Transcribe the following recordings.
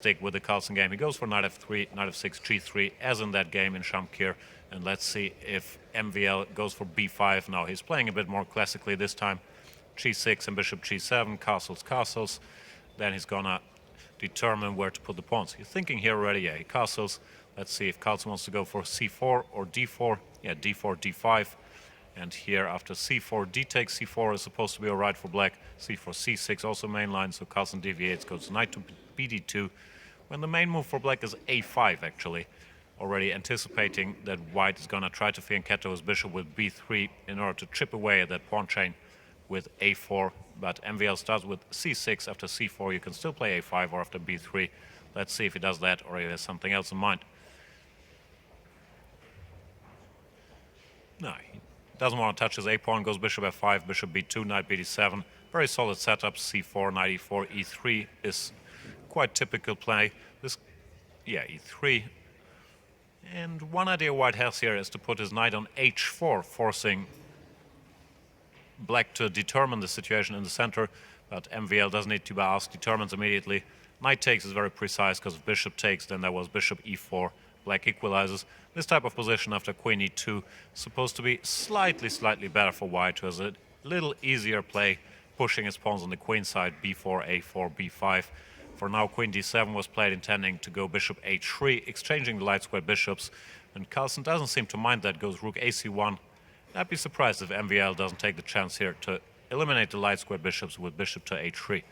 Stick with the Carlsen game. He goes for knight f3, knight f6, g3, as in that game in Shamkir. And let's see if MVL goes for b5. Now he's playing a bit more classically this time. g6 and bishop g7, castles, castles. Then he's gonna determine where to put the pawns. He's thinking here already, yeah, he castles. Let's see if Carlsen wants to go for c4 or d4. Yeah, d4, d5. And here after c4, d takes c4 is supposed to be alright for black. c4, c6 also mainline, so Carlsen deviates, goes knight to bd2. When the main move for black is a5 actually. Already anticipating that white is gonna try to fianchetto his bishop with b3 in order to chip away at that pawn chain with a4. But MVL starts with c6. After c4 you can still play a5 or after b3. Let's see if he does that or he has something else in mind. No, he doesn't want to touch his a-pawn, goes bishop f5, bishop b2, knight bd7. Very solid setup, c4, knight e4, e3 is quite typical play. E3. And one idea white has here is to put his knight on h4, forcing black to determine the situation in the center. But MVL doesn't need to be asked, determines immediately. Knight takes is very precise because if bishop takes, then there was bishop e4. Black equalizes. This type of position after queen e2 is supposed to be slightly better for white, who has a little easier play pushing his pawns on the queen side, b4, a4, b5. For now, queen d7 was played intending to go bishop h3, exchanging the light square bishops, and Carlsen doesn't seem to mind that, goes rook ac1. I'd be surprised if MVL doesn't take the chance here to eliminate the light square bishops with bishop to h3.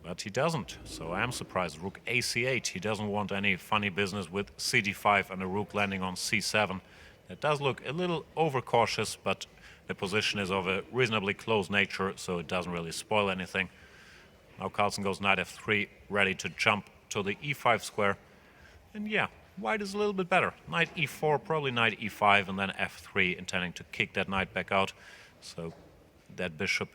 But he doesn't, so I am surprised. Rook ac8, he doesn't want any funny business with cd5 and a rook landing on c7. That does look a little overcautious, but the position is of a reasonably close nature, so it doesn't really spoil anything. Now Carlsen goes knight f3, ready to jump to the e5 square. And yeah, white is a little bit better. Knight e4, probably knight e5, and then f3, intending to kick that knight back out. So that bishop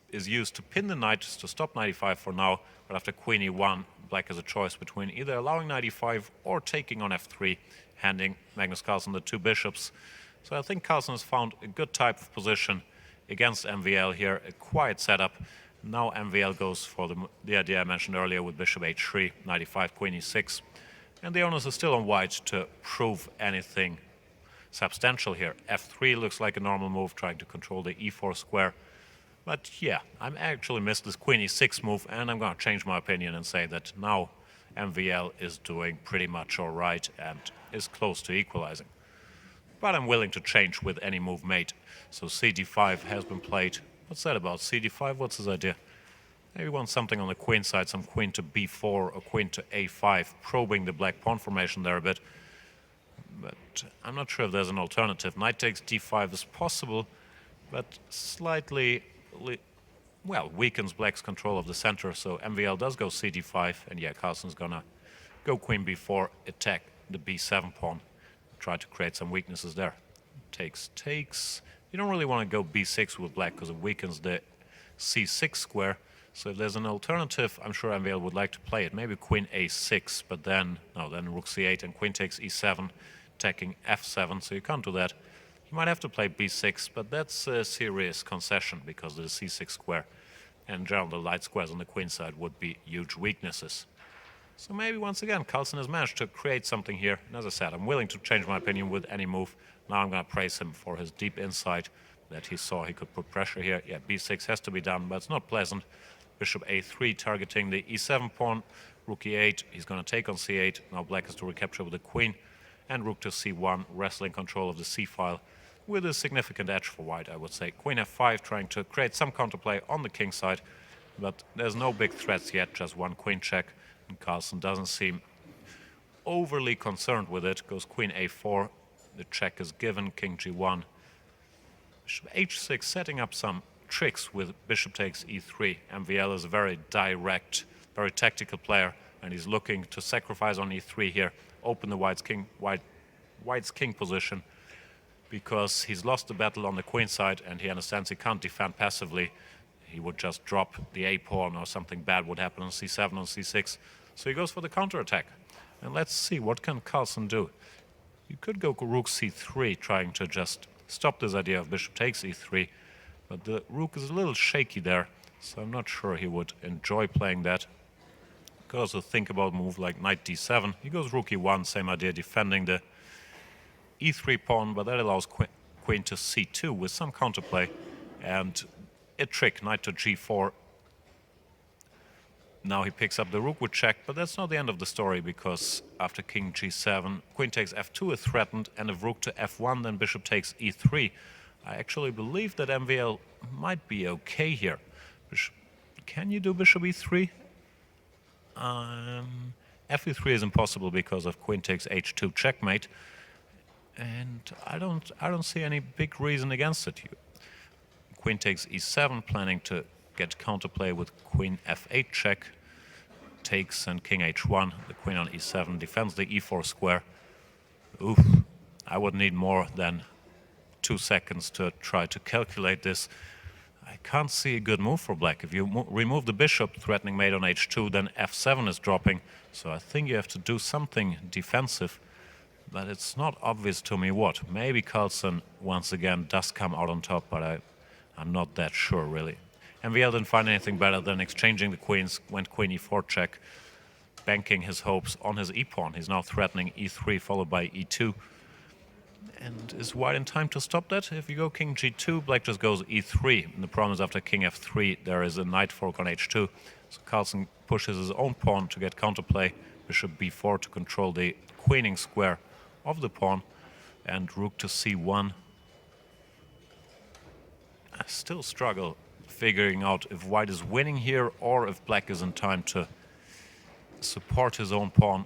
is used to pin the knight to stop knight e5 for now, but after queen e1, black has a choice between either allowing knight e5 or taking on f3, handing Magnus Carlsen the two bishops. So I think Carlsen has found a good type of position against MVL here, a quiet setup. Now MVL goes for the idea I mentioned earlier with bishop h3, knight e5, queen e6. And the onus is still on white to prove anything substantial here. f3 looks like a normal move, trying to control the e4 square. But yeah, I actually missed this queen e6 move, and I'm going to change my opinion and say that now MVL is doing pretty much all right and is close to equalizing. But I'm willing to change with any move made. So cd5 has been played. What's that about? cd5, what's his idea? Maybe wants something on the queen side, some queen to b4 or queen to a5, probing the black pawn formation there a bit. But I'm not sure if there's an alternative. Knight takes d5 is possible, but slightly, well, weakens black's control of the center. So MVL does go cd5, and yeah, Carlsen's gonna go queen b4, attack the b7 pawn, try to create some weaknesses there. Takes. You don't really want to go b6 with black because it weakens the c6 square. So if there's an alternative, I'm sure MVL would like to play it. Maybe queen a6, but then rook c8 and queen takes e7, attacking f7, so you can't do that. You might have to play b6, but that's a serious concession because the c6 square and in general the light squares on the queen side would be huge weaknesses. So maybe once again Carlsen has managed to create something here. And as I said, I'm willing to change my opinion with any move. Now I'm going to praise him for his deep insight that he saw he could put pressure here. Yeah, b6 has to be done, but it's not pleasant. Bishop a3 targeting the e7 pawn. Rook e8, he's going to take on c8. Now black has to recapture with the queen. And rook to c1, wrestling control of the c-file with a significant edge for white, I would say. Queen f5, trying to create some counterplay on the king side. But there's no big threats yet, just one queen check. And Carlsen doesn't seem overly concerned with it. Goes queen a4, the check is given, king g1. Bishop h6, setting up some tricks with bishop takes e3. MVL is a very direct, very tactical player, and he's looking to sacrifice on e3 here, open the white's king position, because he's lost the battle on the queen side and he understands he can't defend passively. He would just drop the a-pawn or something bad would happen on c7, on c6. So he goes for the counterattack. And let's see, what can Carlsen do? You could go rook c3, trying to just stop this idea of bishop takes e3. But the rook is a little shaky there. So I'm not sure he would enjoy playing that. Could also think about a move like knight d7. He goes rook e1, same idea, defending the e3 pawn, but that allows queen to c2 with some counterplay. And a trick, knight to g4. Now he picks up the rook with check, but that's not the end of the story, because after king g7, queen takes f2 is threatened, and if rook to f1, then bishop takes e3. I actually believe that MVL might be okay here. Can you do bishop e3? F3 is impossible because of queen takes h2 checkmate, and I don't see any big reason against it. Queen takes e7, planning to get counterplay with queen f8 check, takes, and king h1. The queen on e7 defends the e4 square. Oof, I would need more than 2 seconds to try to calculate this. I can't see a good move for black. If you remove the bishop, threatening mate on h2, then f7 is dropping. So I think you have to do something defensive, but it's not obvious to me what. Maybe Carlsen once again does come out on top, but I'm not that sure really. MVL didn't find anything better than exchanging the queens, went queen e4 check, banking his hopes on his e-pawn. He's now threatening e3 followed by e2. And is white in time to stop that? If you go king g2, black just goes e3. And the problem is after king f3, there is a knight fork on h2. So Carlsen pushes his own pawn to get counterplay, bishop b4 to control the queening square of the pawn, and rook to c1. I still struggle figuring out if white is winning here or if black is in time to support his own pawn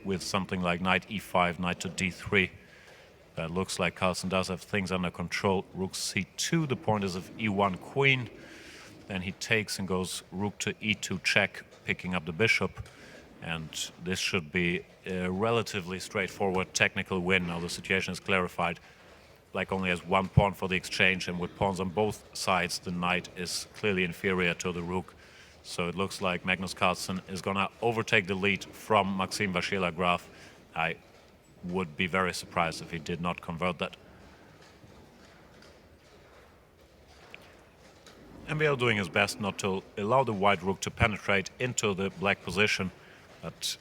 with something like knight e5, knight to d3. That looks like Carlsen does have things under control. Rook c2, the point is of e1 queen. Then he takes and goes rook to e2 check, picking up the bishop. And this should be a relatively straightforward technical win. Now the situation is clarified. Black only has one pawn for the exchange, and with pawns on both sides, the knight is clearly inferior to the rook. So it looks like Magnus Carlsen is going to overtake the lead from Maxim Vachier-Lagrave. I would be very surprised if he did not convert that. MVL doing his best not to allow the white rook to penetrate into the black position, but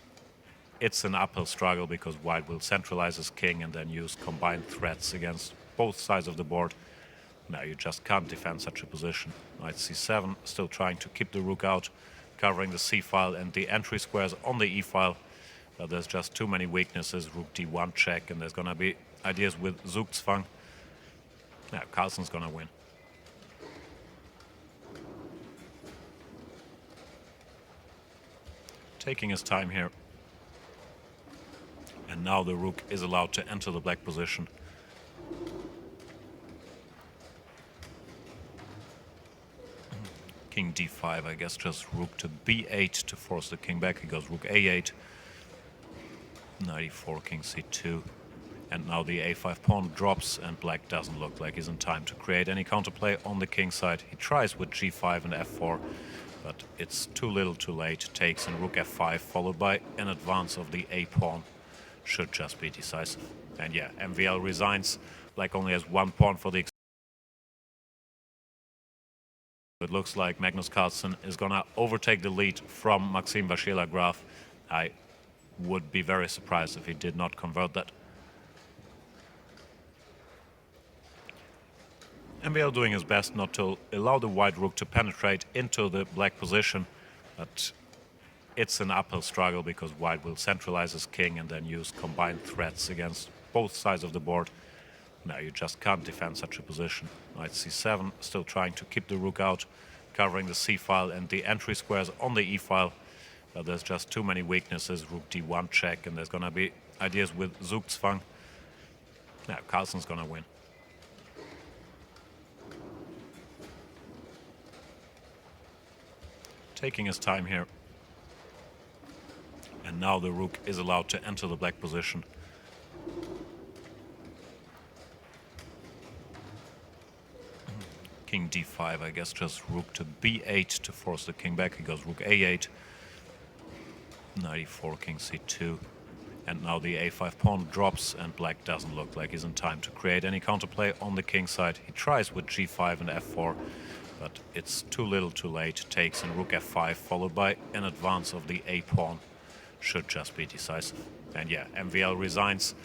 it's an uphill struggle because white will centralize his king and then use combined threats against both sides of the board. Now you just can't defend such a position. Knight c7, still trying to keep the rook out, covering the c-file and the entry squares on the e-file. But there's just too many weaknesses. Rook d1 check, and there's going to be ideas with Zugzwang. Yeah, Carlsen's going to win. Taking his time here. And now the rook is allowed to enter the black position. King d5, I guess just rook to b8 to force the king back. He goes rook a8. Knight e4, king c2. And now the a5 pawn drops, and black doesn't look like he's in time to create any counterplay on the king side. He tries with g5 and f4, but it's too little too late. Takes and rook f5, followed by an advance of the a pawn. Should just be decisive. And yeah, MVL resigns. Black only has one pawn for the. It looks like Magnus Carlsen is going to overtake the lead from Maxim Vachier-Lagrave. I would be very surprised if he did not convert that. MVL doing his best not to allow the white rook to penetrate into the black position, but it's an uphill struggle because white will centralize his king and then use combined threats against both sides of the board. Now you just can't defend such a position. Knight c7, still trying to keep the rook out, covering the c-file and the entry squares on the e-file. But there's just too many weaknesses. Rook d1 check, and there's going to be ideas with Zugzwang. Yeah, Carlsen's going to win. Taking his time here. And now the rook is allowed to enter the black position. King d5, I guess just rook to b8 to force the king back. He goes rook a8. Knight e4, king c2. And now the a5 pawn drops, and black doesn't look like he's in time to create any counterplay on the king side. He tries with g5 and f4, but it's too little too late. Takes in rook f5, followed by an advance of the a pawn. Should just be decisive. And yeah, MVL resigns.